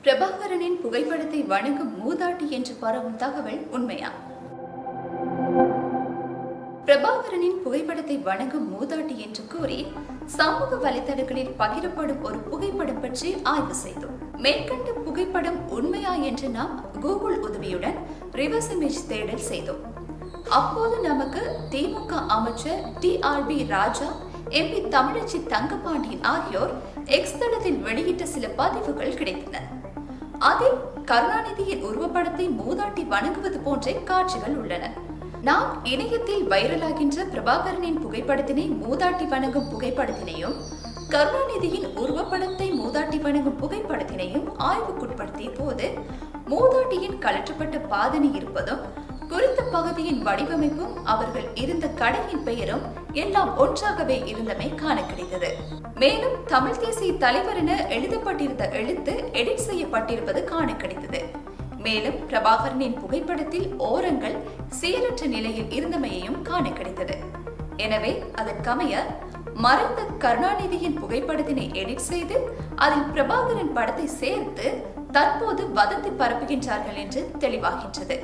பிரபாகரனின் புகைப்படத்தை வணங்கும் மூதாட்டி என்று பரவும் தகவல் உண்மையா? பிரபாகரனின் புகைப்படத்தை வணங்கும் மூதாட்டி என்று கூறி சமூக வலைதளங்களில் பகிரப்படும் ஒரு புகைப்படம் பற்றி ஆய்வு செய்தோம். மேற்கண்ட புகைப்படம் உண்மையா என்று நாம் கூகுள் உதவியுடன் ரிவர்ஸ் இமேஜ் தேடல் செய்தோம். அப்போது நமக்கு திமுக அமைச்சர் TRB ராஜா, MP தமிழச்சி தங்கபாண்டியன் ஆகியோர் எக்ஸ் தளத்தில் வெளியிட்ட சில பதிவுகள் கிடைத்தன. அதில் கருணாநிதியின் உருவப்படத்தை மூதாட்டி வணங்குவது போன்ற காட்சிகள் உள்ளன. நாம் இணையத்தில் வைரலாகின்ற பிரபாகரனின் புகைப்படத்தினை மூதாட்டி வணங்கும் புகைப்படத்தினையும் கருணாநிதியின் உருவப்படத்தை மூதாட்டி வணங்கும் புகைப்படத்தினையும் ஆய்வுக்குட்படுத்திய போது மூதாட்டியின் கழற்றப்பட்ட பாதணி இருப்பதும் குறித்த பகுதியின் வடிவமைப்பும் அவர்கள் இருந்த கடையின் பெயரும் எல்லாம் ஒன்றாகவே இருந்தமை காண கிடைத்தது. மேலும் தமிழ் தேசிய தலைவர் என எழுதப்பட்டிருந்த எழுத்து எடிட் செய்யப்பட்டிருப்பது காண கிடைத்தது. மேலும் பிரபாகரனின் புகைப்படத்தில் ஓரங்கள் சீரற்ற நிலையில் இருந்தமையையும் காண கிடைத்தது. எனவே அதற்கமைய மறைந்த கருணாநிதியின் புகைப்படத்தினை எடிட் செய்து அதில் பிரபாகரன் படத்தை சேர்த்து தற்போது வதந்தி பரப்புகின்றார்கள் என்று தெளிவாகின்றது.